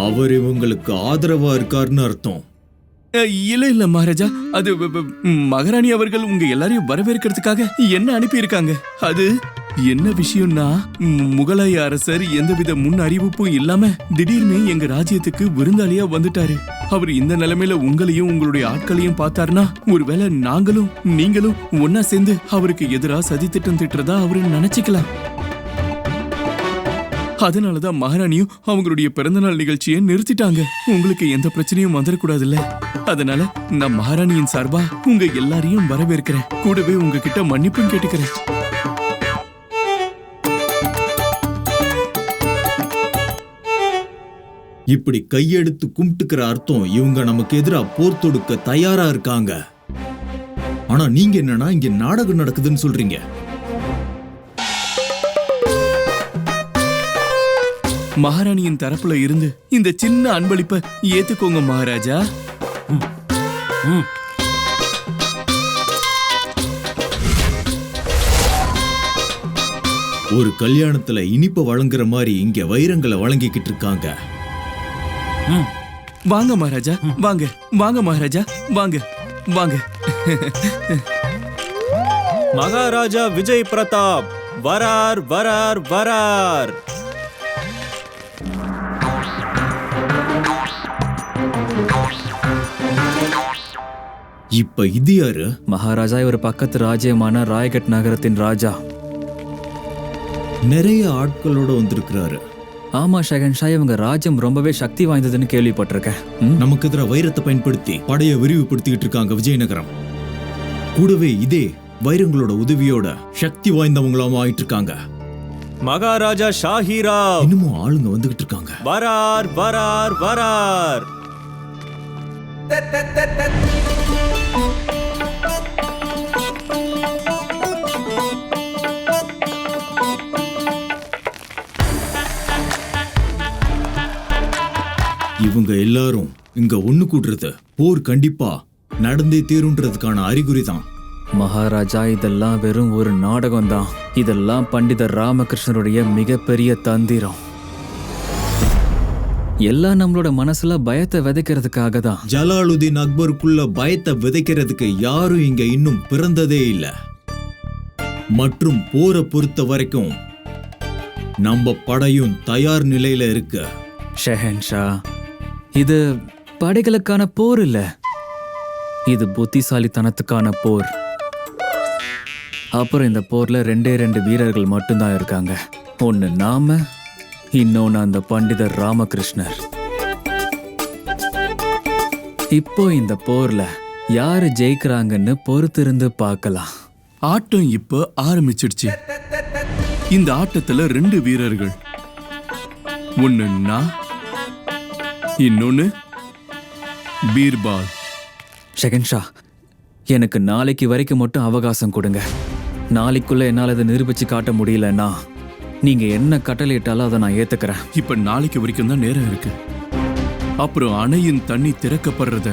அவர் இவங்களுக்கு ஆதரவா இருக்காருன்னு அர்த்தம். இல்ல இல்ல மகாராஜா, அது மகாராணி அவர்கள் உங்க எல்லாரையும் வரவேற்கிறதுக்காக என்ன அனுப்பி இருக்காங்க. அது என்ன விஷயம்னா, முகலாய அரசர் எந்தவித முன் அறிவிப்பும் இல்லாம திடீர்னு எங்க ராஜ்யத்துக்கு விருந்தாளியா வந்துட்டாரு. அவர் இந்த நிலைமையில உங்களையும் உங்களுடைய ஆட்களையும் பார்த்தாருன்னா ஒருவேளை நாங்களும் நீங்களும் ஒன்னா சேர்ந்து அவருக்கு எதிரா சதி திட்டம் திட்டுறதா அவரு நினைச்சுக்கலாம். அதனாலதான் மகாராணியும் அவங்களுடைய பிறந்தநாள் நிகழ்ச்சியை நிறுத்திட்டாங்க. உங்களுக்கு எந்த பிரச்சனையும் வந்துடக்கூடாதுல்ல. அதனால நான் மகாராணியின் சார்பா உங்க எல்லாரையும் வரவேற்கிறேன். கூடவே உங்ககிட்ட மன்னிப்பும் கேட்டுக்கிறேன். இப்படி கையெடுத்து கும்பிட்டுக்கிற அர்த்தம் இவங்க நமக்கு எதிராக போர் தொடுக்க தயாரா இருக்காங்க. ஆனா நீங்க என்னன்னா இங்க நாடகம் நடக்குதுன்னு சொல்றீங்க. மகாராணியின் தரப்புல இருந்து இந்த சின்ன அன்பளிப்பை ஏத்துக்கோங்க மகாராஜா. ஒரு கல்யாணத்துல இனிப்ப வழங்குற மாதிரி இங்க வைரங்களை வழங்கிக்கிட்டு இருக்காங்க. வாங்க மகாராஜா, வாங்க வாங்க மகாராஜா, வாங்க வாங்க. மகாராஜா விஜய் பிரதாப் வரார் வரார் வரார். இப்ப இது யாரு? மகாராஜா இவர் பக்கத்து ராஜ்யமான ராய்கட் நகரத்தின் ராஜா. நிறைய ஆட்களோட வந்திருக்கிறாரு. ஆமா ஷஹன்ஷா, இவங்க ராஜ்யம் ரொம்பவே சக்தி வாய்ந்ததுன்னு கேள்விப்பட்டிருக்கேன். நமக்கு எதிராக வைரத்தை பயன்படுத்தி படையை விரிவுபடுத்திக்கிட்டு இருக்காங்க விஜயநகரம். கூடவே இதே வைரங்களோட உதவியோட சக்தி வாய்ந்தவங்களாவும் ஆயிட்டு இருக்காங்க. மகாராஜா ஷாஹிரா இன்னமும் ஆளுங்க வந்துகிட்டு இருக்காங்க. வரார் வரார் வரார். இவங்க எல்லாரும் இங்க ஒண்ணு கூடுறது போர் கண்டிப்பா நடந்தே தீருன்றதுக்கான அறிகுறி தான். மகாராஜா, இதெல்லாம் வெறும் ஒரு நாடகம் தான். இதெல்லாம் பண்டிதர் ராமகிருஷ்ணருடைய மிகப்பெரிய தந்திரம். எல்லாம் நம்மளோட மனசுல பயத்தை விதைக்கிறதுக்காக தான். ஜலாலுதீன் அக்பருக்குள்ள பயத்தை விதைக்கிறதுக்கு யாரும் இங்க இன்னும் பிறந்ததே இல்ல. மற்றும் போரை பொறுத்த வரைக்கும் நம்ம படையும் தயார் நிலையில இருக்கு. ஷெஹன்ஷா, இது படைகளுக்கான போர் இல்ல, இது புத்திசாலித்தனத்துக்கான போர். அப்புறம் இந்த போர்ல 2 வீரர்கள் மட்டும்தான் இருக்காங்க. ஒன்னு நாம, இன்னொன்னு அந்த பண்டிதர் ராமகிருஷ்ணர். இப்போ இந்த போர்ல யாரு ஜெயிக்கிறாங்கன்னு பொறுத்திருந்து பார்க்கலாம். ஆட்டம் இப்ப ஆரம்பிச்சிடுச்சு. இந்த ஆட்டத்துல 2 வீரர்கள், ஒன்னு நான், இன்னொன்னு பீர்பால். ஷெகன்ஷா, எனக்கு நாளைக்கு வரைக்கும் மட்டும் அவகாசம் கொடுங்க. நாளைக்குள்ள என்னால் அதை நிரூபிச்சு காட்ட முடியலன்னா நீங்க என்ன கட்டளையிட்டாலும் அதை நான் ஏத்துக்கிறேன். இப்ப நாளைக்கு வரைக்கும் தான் நேரம் இருக்கு. அப்புறம் அணையின் தண்ணி திறக்கப்படுறத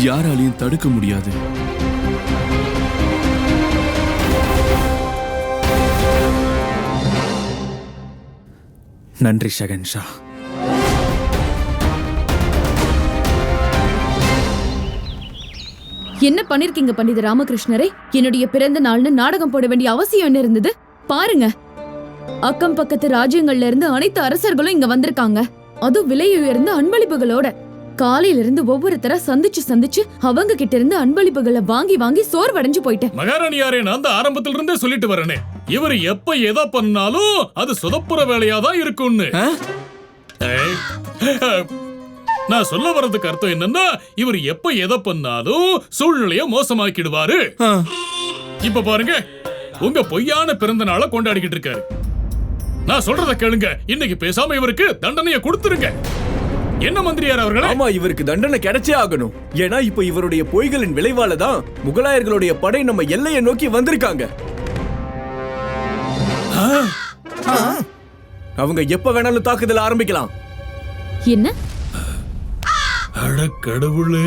யாராலையும் தடுக்க முடியாது. நன்றி ஷெகன்ஷா. என்ன பண்ணிருக்கீங்க பண்டித ராமகிருஷ்ணரே? என்னுடைய பிறந்த நாள்னு நாடகம் போட வேண்டிய அவசியம் என்ன இருந்தது? பாருங்க, அக்கம் பக்கத்து ராஜ்யங்கள்ல இருந்து அனைத்து அரசர்களும் இங்க வந்திருக்காங்க. அதுவும் விலை உயர்ந்த அன்பளிப்புகளோட. காலையில இருந்து ஒவ்வொருத்தர சந்திச்சு அவங்க கிட்ட இருந்து அன்பளிப்புகளை வாங்கி வாங்கி சோர்வடைஞ்சு போயிட்டேன். மகாராணியாரே, நான் தான் ஆரம்பத்துல இருந்தே சொல்லிட்டு வரேனே, இவர் எப்ப எதை பண்ணாலும் அது சொதப்புற வேலையாதான் இருக்கும்னு. நான் சொல்ல வர்றதுக்கு அர்த்தம் என்னன்னா, இவர் எப்ப எதை பண்ணாலும் சூழ்நிலைய மோசமாக்கிடுவாரு. இப்ப பாருங்க, உங்க பொய்யான பிறந்த நாளை கொண்டாடிக்கிட்டு இருக்காரு. நான் சொல்றத கேளுங்க, இன்னைக்கு பேசாம இவருக்கு தண்டனையை கொடுத்துருங்க. என்ன மந்திரியார் அவர்களே? ஆமா, இவருக்கு தண்டனை கிடைச்சே ஆகணும். ஏன்னா இப்ப இவருடைய பொய்களின் விளைவால தான் முகலாயர்களுடைய படை நம்ம எல்லையை நோக்கி வந்திருக்காங்க. அவங்க எப்ப வேணாலும் தாக்குதல் ஆரம்பிக்கலாம். என்ன கடவுளே!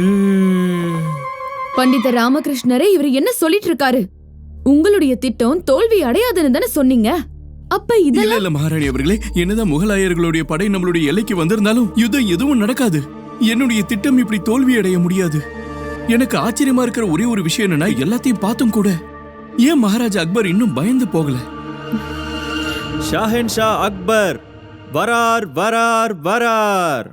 பண்டித ராமகிருஷ்ணரே, இவர் என்ன சொல்லிட்டு இருக்காரு? உங்களுடைய திட்டம் தோல்வி அடையாதுன்னு தானே சொன்னீங்க. அப்ப இதெல்லாம் இல்ல மகாராணி அவர்களே, என்னதான் முகலாயர்களுடைய படை நம்மளுடைய எல்லைக்கு வந்திருந்தாலும் யுத்தம் எதுவும் நடக்காது. என்னுடைய திட்டம் இப்படி தோல்வி அடைய முடியாது. எனக்கு ஆச்சரியமா இருக்கிற ஒரே ஒரு விஷயம் என்னன்னா, எல்லாத்தையும் பார்த்தும் கூட ஏன் மகாராஜா அக்பர் இன்னும் பயந்து போகல? ஷாஹன்ஷா அக்பர் வரார் வரார் வரார்.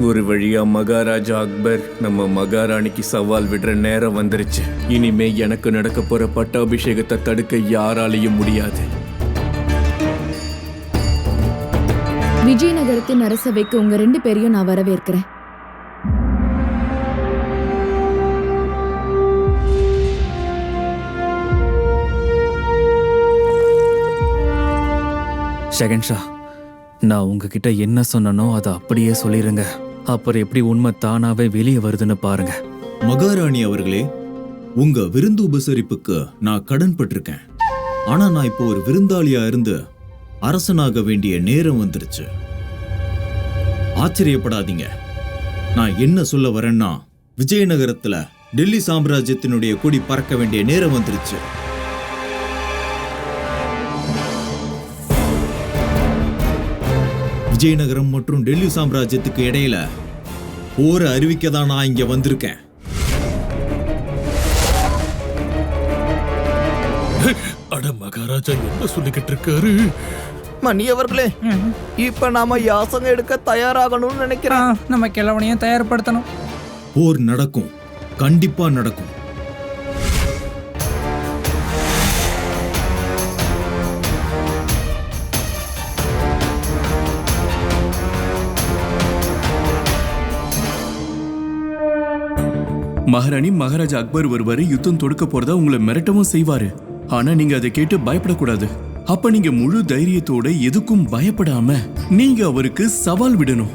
ஒரு வழியா மகாராஜா அக்பர் நம்ம மகாராணிக்கு சவால் விடுற நேரம் வந்துருச்சு. இனிமே எனக்கு நடக்க போற பட்டாபிஷேகத்தை தடுக்க யாராலையும் முடியாது. விஜயநகரத்தின் அரசவைக்கு உங்க 2 பேரையும் நான் வரவேற்கிறேன். ஷெகன்ஷா, நான் உங்ககிட்ட என்ன சொன்னனோ அதை அப்படியே சொல்லிருங்க. அப்புறம் எப்படி உண்மை தானாவே வெளியே வருதுன்னு பாருங்க. மகாராணி அவர்களே, உங்க விருந்து உபசரிப்புக்கு நான் கடன் பட்டிருக்கேன். ஆனா நான் இப்போ ஒரு விருந்தாளியா இருந்து அரசனாக வேண்டிய நேரம் வந்துருச்சு. ஆச்சரியப்படாதீங்க. நான் என்ன சொல்ல வரேன்னா, விஜயநகரத்துல டெல்லி சாம்ராஜ்யத்தினுடைய கொடி பறக்க வேண்டிய நேரம் வந்துருச்சு. விஜயநகரம் மற்றும் டெல்லி சாம்ராஜ்யத்துக்கு இடையில போரை அறிவிக்க தான் நான் இங்க வந்திருக்கேன். அட மகாராஜா என்ன சொல்லிக்கிட்டு இருக்காரு? மணி அவர்களே, இப்ப நாம யாசகம் எடுக்க தயாராகணும்னு நினைக்கிறேன். நம்ம கிழவனையும் தயார்படுத்தணும். போர் நடக்கும், கண்டிப்பா நடக்கும். மகாராணி, மகாராஜா அக்பர் வருவாரு, யுத்தம் தொடுக்க போறதா உங்களை மிரட்டவும் செய்வாரு. ஆனா நீங்க அதை கேட்டு பயப்படக்கூடாது. அப்ப நீங்க முழு தைரியத்தோட எதுக்கும் பயப்படாம நீங்க அவருக்கு சவால் விடணும்.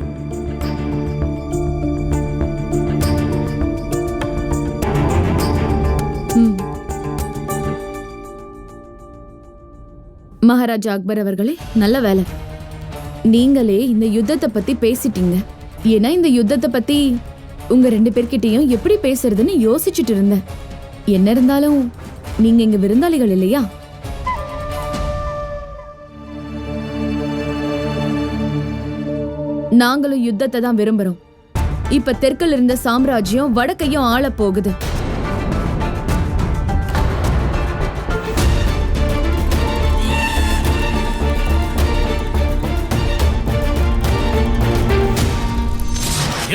மகாராஜா அக்பர் அவர்களே, நல்ல வேலை. நீங்களே இந்த யுத்தத்தை பத்தி பேசிட்டீங்க. ஏன்னா இந்த யுத்தத்தை பத்தி உங்க 2 பேர்கிட்டயும் எப்படி பேசுறதுன்னு யோசிச்சுட்டு இருந்தேன். என்ன இருந்தாலும் நீங்க இங்க விருந்தாளிகள் இல்லையா? நாங்களும் யுத்தத்தை தான் விரும்புறோம். இப்ப தெற்குல இருந்த சாம்ராஜ்யம் வடக்கையும் ஆள போகுது.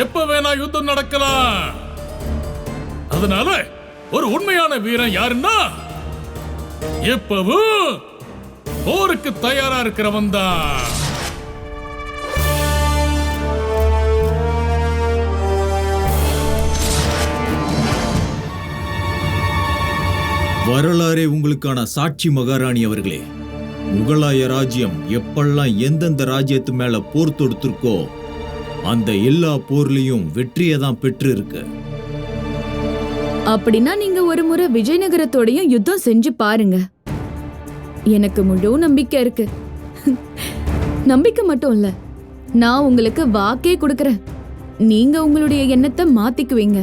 எப்ப வேணா யுத்தம் நடக்கலாம். அதனால ஒரு உண்மையான வீரன் யாருன்னா எப்பவும் போருக்கு தயாரா இருக்கிறவன் தான். வரலாறே உங்களுக்கான சாட்சி மகாராணி அவர்களே. முகலாய ராஜ்யம் எப்பெல்லாம் எந்தெந்த ராஜ்யத்து மேல போர் தொடுத்திருக்கோ அந்த எல்லா போர்லயும் வெற்றியை தான் பெற்று இருக்கு. அப்படின்னா நீங்க ஒரு முறை விஜயநகரத்தோடையும் யுத்தம் செஞ்சு பாருங்க. எனக்கு முழு நம்பிக்கை இருக்கு. நம்பிக்கை மட்டும் இல்ல, நான் உங்களுக்கு வாக்கே கொடுக்கறேன். நீங்க உங்களுடைய எண்ணத்தை மாத்திக்குவீங்க.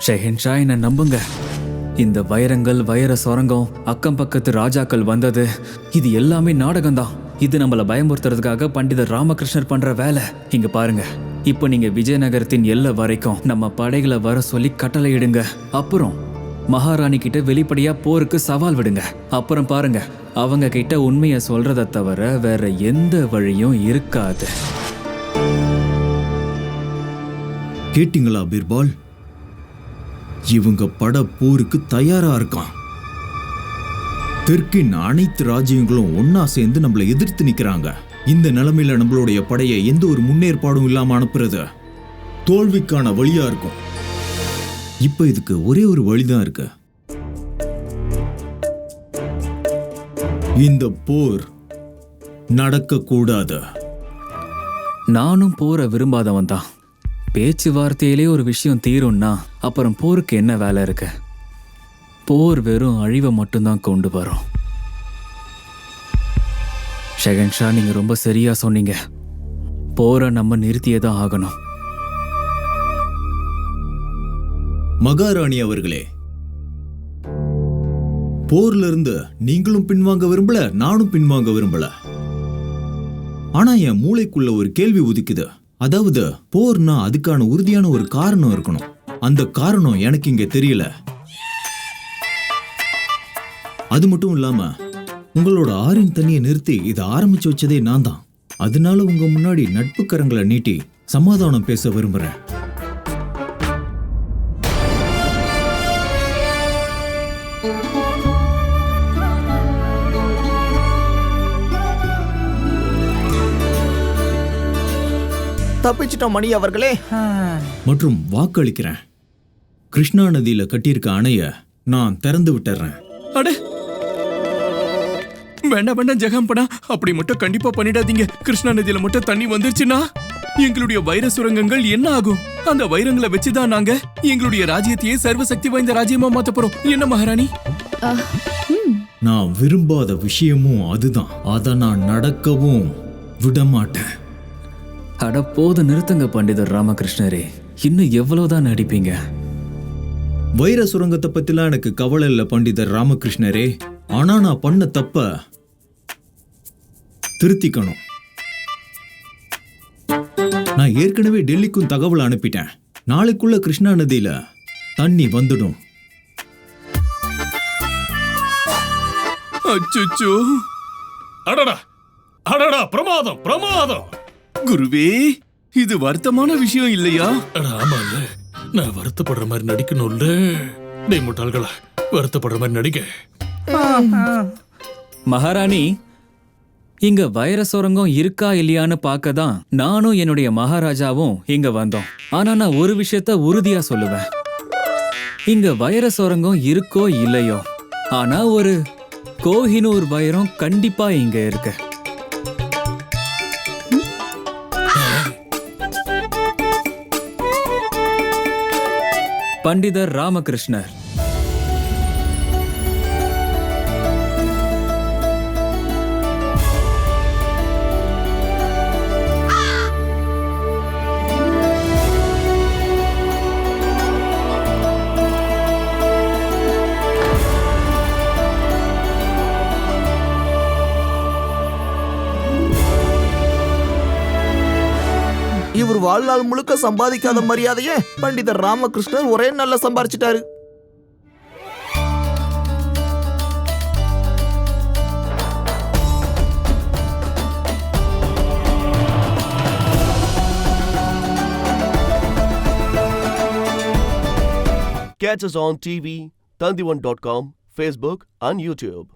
ஷெஹன்ஷா, என்ன நம்புங்க. இந்த வைரங்கள், வைர சுரங்கம், அக்கம் பக்கத்து ராஜாக்கள் வந்தது, இது எல்லாமே நாடகம்தான். இது நம்மளை பயமுறுத்துறதுக்காக பண்டிதர் ராமகிருஷ்ணர் பண்ற வேலை. இங்க பாருங்க, இப்போ நீங்க விஜயநகரத்தின் எல்லை வரைக்கும் நம்ம படைகளை வர சொல்லி கட்டளையிடுங்க. அப்புறம் மகாராணி கிட்ட வெளிப்படையா போருக்கு சவால் விடுங்க. அப்புறம் பாருங்க, அவங்க கிட்ட உண்மையை சொல்றதை தவிர வேற எந்த வழியும் இருக்காது. கேட்டீங்களா பீர்பால்? இவங்க பட போருக்கு தயாரா இருக்கான். தெற்கின் அனைத்து ராஜ்யங்களும் ஒன்னா சேர்ந்து நம்மளை எதிர்த்து நிக்கிறாங்க. இந்த நிலைமையில நம்மளுடைய படையை எந்த ஒரு முன்னேற்பாடும் இல்லாம அனுப்புறது தோல்விக்கான வழியா இருக்கும். இப்ப இதுக்கு ஒரே ஒரு வழிதான் இருக்கு. இந்த போர் நடக்க கூடாது. நானும் போரை விரும்பாதவன் தான். பேச்சுவார்த்தையிலே ஒரு விஷயம் தீரும்னா அப்புறம் போருக்கு என்ன வேலை இருக்கு? போர் வெறும் அழிவை மட்டும்தான் கொண்டு வரும். ஷெகன்ஷா, நீங்க ரொம்ப சரியா சொன்னீங்க. போரை நம்ம நிறுத்தியே தான் ஆகணும். மகாராணி அவர்களே, போர்ல இருந்து நீங்களும் பின்வாங்க விரும்பல, நானும் பின்வாங்க விரும்பல. ஆனா என் மூளைக்குள்ள ஒரு கேள்வி உதிக்குது. அதாவது போர்னா அதுக்கான உறுதியான ஒரு காரணம் இருக்கணும். அந்த காரணம் எனக்கு இங்க தெரியல. அது மட்டும் இல்லாம உங்களோட ஆறின் தண்ணியை நிறுத்தி இதை ஆரம்பிச்சு வச்சதே நான் தான். அதனால உங்க முன்னாடி நட்பு கரங்களை நீட்டி சமாதானம் பேச விரும்புறேன். தப்பிச்சிட்டோம் மணி அவர்களே. மற்றும் வாக்களிக்கிறேன், கிருஷ்ணா நதியில கட்டியிருக்க அணைய நான் திறந்து விட்டுறேன். அட வேண்டாம் வேண்டாம் ஜெகம்பனா, அப்படி மட்டும் கண்டிப்பா பண்ணிடாதீங்க. கிருஷ்ணா நதியில மட்டும் தண்ணி வந்துருச்சுன்னா எங்களுடைய வைர சுரங்கங்கள் என்ன ஆகும்? அந்த வைரங்களை வச்சுதான் நாங்க எங்களுடைய ராஜ்யத்தையே சர்வசக்தி வாய்ந்த ராஜ்யமா மாத்த போறோம். என்ன மகாராணி? நான் விரும்பாத விஷயமும் அதுதான். அதை நான் நடக்கவும் விடமாட்டேன். அட போது நிறுத்துங்க பண்டிதர் ராமகிருஷ்ணரே, இன்னும் எவ்வளவுதான் நடிப்பீங்க? வைர சுரங்கத்தை பத்திலாம் எனக்கு கவலை இல்லை பண்டிதர் ராமகிருஷ்ணரே. ஆனா நான் பண்ண தப்ப திருத்திக்கணும். நான் ஏற்கனவே டெல்லிக்கும் தகவல் அனுப்பிட்டேன். நாளைக்குள்ள கிருஷ்ணா நதியில தண்ணி வந்துடும். அச்சோ, அடடா அடடா, பிரமாதம் பிரமாதம். குருவே, இது வருத்தமான விஷயம் இல்லையா? ஆமால, நான் வருத்தப்படுற மாதிரி நடிக்கணும்ல. டேய் முட்டாள்களா, வருத்தப்படுற மாதிரி நடிக்க. மகாராணி, இங்க வைர சுரங்கம் இருக்கா இல்லையான்னு பார்க்க தான் நானும் என்னுடைய மகாராஜாவும் இங்க வந்தோம். ஆனா நான் ஒரு விஷயத்த உறுதியா சொல்லுவேன், இங்க வைர சுரங்கம் இருக்கோ இல்லையோ, ஆனா ஒரு கோஹினூர் வைரம் கண்டிப்பா இங்க இருக்கு. பண்டிதர் ராமகிருஷ்ணர். இவர் வாழ்நாள் முழுக்க சம்பாதிக்காத மரியாதையே பண்டிதர் ராமகிருஷ்ணர் ஒரே நாள்ல சம்பாரிச்சிட்டாரு. Catch us on TV, Tandivan.com, Facebook and YouTube.